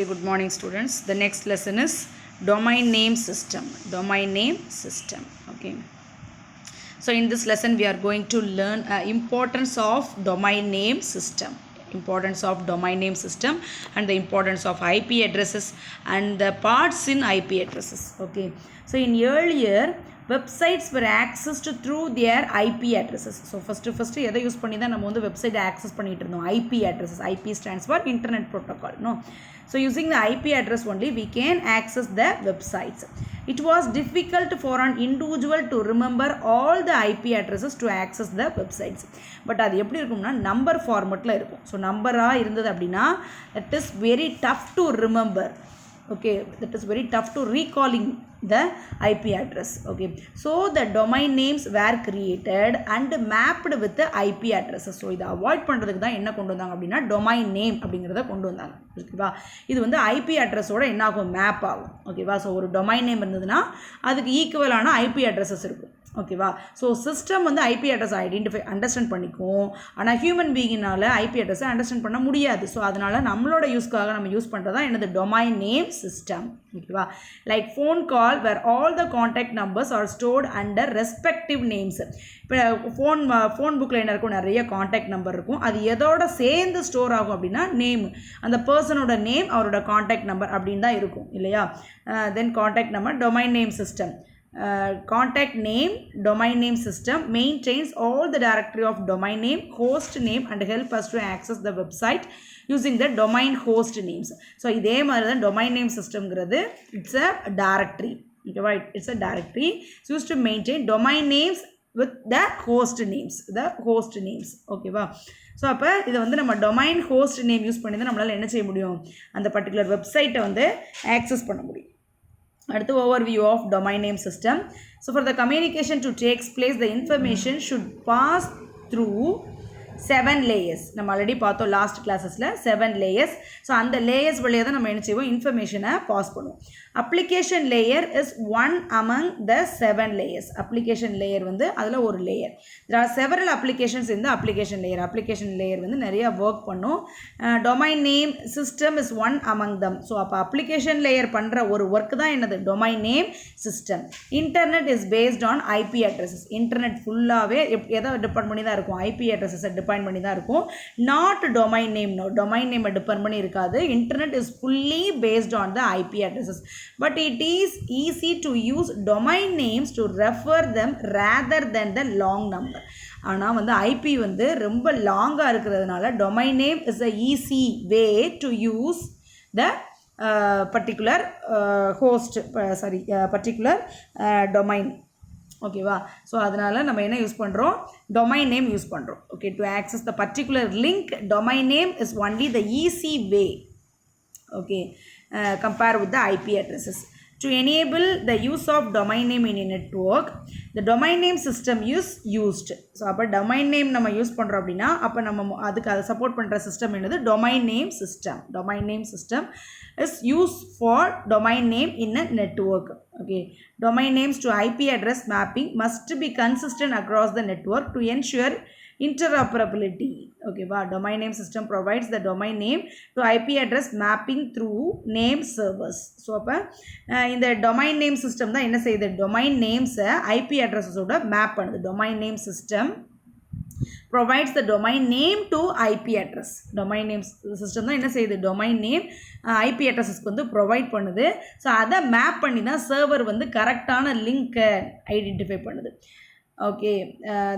Good morning students. The next lesson is domain name system. Domain name system. Okay. So in this lesson we are going to learn importance of domain name system. Importance of domain name system and the importance of IP addresses and the parts in IP addresses. Okay. So in earlier websites were accessed through their IP addresses. So first எதை use பண்ணி தான் நம்ம வந்து website access பண்ணிட்டு இருந்தோம். IP addresses. IP stands for internet protocol. No. So using the IP address only we can access the websites. It was difficult for an individual to remember all the IP addresses to access the websites. But அது எப்படி இருக்கும்னா number ஃபார்மெட்டில் இருக்கும். So நம்பராக இருந்தது அப்படின்னா that is very tough to remember. Okay, that is very tough to recalling the IP address. Okay, so the domain names were created and mapped with the IP addresses. So இதை avoid பண்ணுறதுக்கு தான் என்ன கொண்டு வந்தாங்க அப்படின்னா domain name அப்படிங்கிறத கொண்டு வந்தாங்க. ஓகேவா, இது வந்து IP அட்ரஸோட என்ன ஆகும், மேப் ஆகும். ஓகேவா, ஸோ ஒரு domain name இருந்ததுன்னா அதுக்கு ஈக்குவலான IP addresses இருக்கும். ஓகேவா, ஸோ சிஸ்டம் வந்து ஐபி அட்ரஸ் அண்டர்ஸ்டாண்ட் பண்ணிக்கும், ஆனால் ஹியூமன் பீயிங்னால ஐபி அட்ரஸை அண்டர்ஸ்டாண்ட் பண்ண முடியாது. ஸோ அதனால் நம்மளோட யூஸ்க்காக நம்ம யூஸ் பண்ணுறதா என்னது டொமைன் நேம் சிஸ்டம். ஓகேவா, like phone call where all the contact numbers are stored under respective names. இப்போ ஃபோன் புக்கில் என்ன இருக்கும், நிறைய கான்டாக்ட் நம்பர் இருக்கும், அது எதோட சேர்ந்து ஸ்டோர் ஆகும் அப்படின்னா நேம், அந்த பர்சனோட நேம் அவரோட கான்டாக்ட் நம்பர் அப்படின்னு தான் இருக்கும் இல்லையா. Then contact number domain name system. Contact name domain name system maintains all the directory of domain name, host name and help us to access the website using the domain host names. So இதே மாதிரி தான் domain name system ங்கிறது it's a directory. Okay, right? It's a directory. It's used to maintain domain names with the host names. Okay வா. So அப்போ இதை வந்து நம்ம domain host name use பண்ணி தான் நம்மளால் என்ன செய்ய முடியும், அந்த பர்டிகுலர் வெப்சைட்டை வந்து ஆக்சஸ் பண்ண முடியும். அடுத்து overview of domain name system. So for the communication to take place, the information should pass through 7 layers. நம்ம ஆல்ரெடி பார்த்தோம் லாஸ்ட் கிளாஸஸில் 7 layers. ஸோ அந்த லேயர்ஸ் வழியாக தான் நம்ம என்ன செய்வோம், இன்ஃபர்மேஷனை பாஸ் பண்ணுவோம். Application layer is one among the 7 layers. Application layer வந்து அதில் ஒரு layer. there are several applications in the application layer. Application layer வந்து நிறைய ஒர்க் பண்ணும். Domain name system is one among them. So அப்போ அப்ளிகேஷன் லேயர் பண்ணுற ஒரு work தான் என்னது, domain name system. Internet is based on IP addresses. Internet ஃபுல்லாகவே எதை டிபெண்ட் பண்ணி தான் இருக்கும், ஐபி அட்ரஸஸை டிபெண்ட் பண்ணி தான் இருக்கும். Not domain name. டொமைன் நேமை டிபெண்ட் பண்ணி இருக்காது. Internet is fully based on the IP addresses. But it is easy to use domain names to refer them rather than the long number. ஆனால் வந்து IP வந்து ரொம்ப லாங்காக இருக்கிறதுனால domain name is a easy way to use the particular particular domain. ஓகேவா, so அதனால் நம்ம என்ன யூஸ் பண்ணுறோம், டொமைன் நேம் யூஸ் பண்ணுறோம். Okay, to access the particular link domain name is only the easy way. Okay, compare with the IP addresses. To enable the use of domain name in a network, the domain name system is used. So அப்போ domain name நம்ம use பண்ணுறோம் அப்படின்னா அப்போ நம்ம அதுக்கு அதை support பண்ணுற system என்னது, domain name system. Domain name system is used for domain name in a network. Okay, domain names to IP address mapping must be consistent across the network to ensure interoperability. Okay, domain name system provides the domain name to IP address mapping through name servers. So அப்போ இந்த domain name system தான் என்ன செய்யுது, domain names IP addresses ஓட map பண்ணுது. domain name system provides the domain name to IP address. domain name system தான் என்ன செய்யுது, domain name IP addressesக்கு வந்து ப்ரொவைட் பண்ணுது. ஸோ அதை மேப் பண்ணி தான் சர்வர் வந்து கரெக்டான லிங்க்கை ஐடென்டிஃபை பண்ணுது. Okay,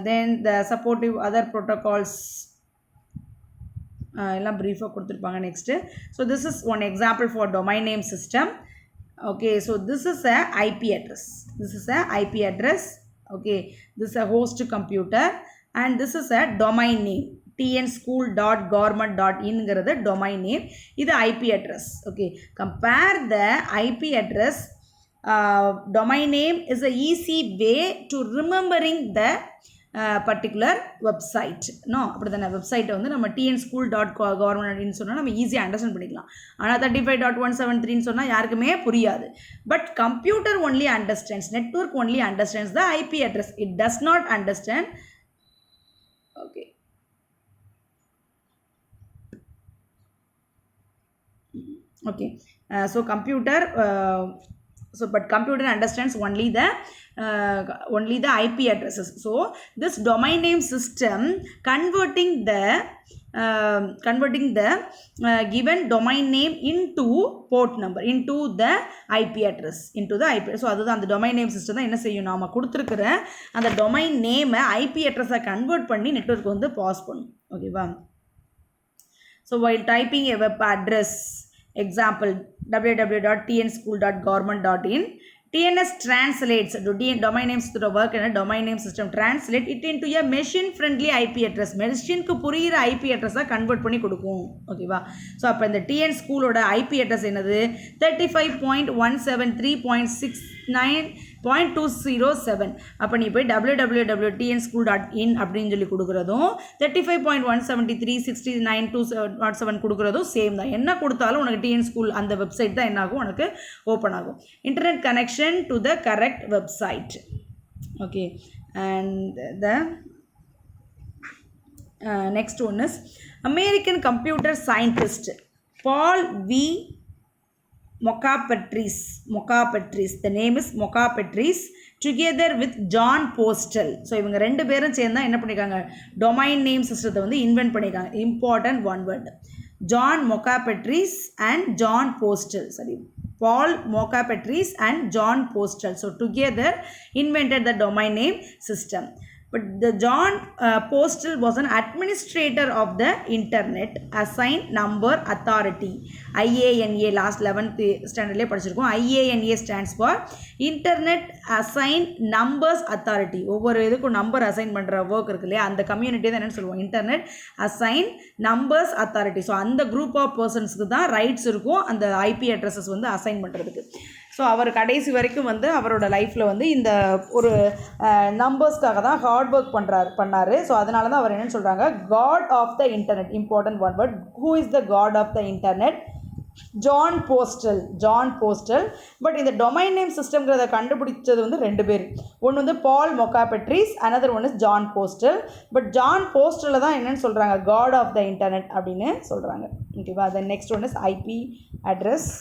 then the supportive other protocols எல்லாம் பிரீஃபாக கொடுத்துருப்பாங்க. Next, so this is one example for domain name system. Okay, so this is a IP address. Okay, this a host computer and this is a domain name. tnschool.government.in domain name, இது IP address. Okay, compare the IP address. Domain name is a easy way to remembering the particular website. அப்படி தானே வெப்சைட்டை வந்து நம்ம tnschool.government சொன்னால் நம்ம ஈஸியாக understand பண்ணிக்கலாம். ஆனால் 35.173 சொன்னால் யாருக்குமே புரியாது. But computer only understands, network only understands the IP address. It does not understand. Okay, Okay, so computer but computer understands only the IP addresses. So this domain name system converting the given domain name into port number, into the IP address, so அதுதான் அந்த domain name system தான் என்ன செய்யும், நாம கொடுத்திருக்கிற அந்த domain name IP address convert பண்ணி network வந்து பாஸ் பண்ணும். ஓகேவா? So while typing a web address, example www.tnschool.government.in, TNS translates domain names to the work and a domain name system translate it into a machine friendly IP address. Machine க்கு புரியுற IP address convert பண்ணி கொடுக்கும். ஓகேவா? So அப்போ இந்த TN ஸ்கூலோட IP address என்னது 35.173.69.207. அப்போ நீ போய் www.tnschool.in அப்படின்னு சொல்லி கொடுக்குறதும் 35.173.69.207 கொடுக்குறதும் சேம் தான். என்ன கொடுத்தாலும் உனக்கு TN ஸ்கூல் அந்த வெப்சைட் தான் என்ன ஆகும், உனக்கு ஓப்பன் ஆகும். Internet connection to the correct website. Okay, and the next one is American computer scientist Paul V. Mockapetris. The name is Mockapetris, together with John Postel. So இவங்க ரெண்டு பேரும் சேர்ந்தா என்ன பண்ணிருக்காங்க, domain name system வந்து invent பண்ணிருக்காங்க. Important one word, John Mockapetris and John Postel. Sorry, Paul Mockapetris and John Postel. So together invented the domain name system. But the John Postel was an administrator of the Internet Assigned Number Authority. IANA last 11th standard le படிச்சிருக்கோம். IANA stands for Internet Assigned Numbers Authority. ஒவ்வொரு இதுக்கும் number assign பண்ணுற work இருக்கு இல்லையா, அந்த community தான் என்னன்னு சொல்லுவோம், Internet Assigned Numbers Authority. So அந்த குரூப் ஆஃப் பர்சன்ஸ்க்கு தான் ரைட்ஸ் இருக்கும் அந்த IP அட்ரஸஸ் வந்து அசைன் பண்ணுறதுக்கு. ஸோ அவர் கடைசி வரைக்கும் வந்து அவரோட லைஃப்பில் வந்து இந்த ஒரு நம்பர்ஸ்க்காக தான் ஹார்ட் ஒர்க் பண்ணார். ஸோ அதனால தான் அவர் என்னென்னு சொல்கிறாங்க, god of the internet. Important one word, who is the god of the internet? Jon Postel. But இந்த டொமைன் நேம் சிஸ்டம்ங்கிறத கண்டுபிடிச்சது வந்து ரெண்டு பேர். ஒன்று வந்து Paul Mockapetris, another one is Jon Postel. But Jon போஸ்டலில் தான் என்னென்னு சொல்கிறாங்க, காட் ஆஃப் த இன்டர்நெட் அப்படின்னு சொல்கிறாங்க. ஓகேவா? Then next one is IP address.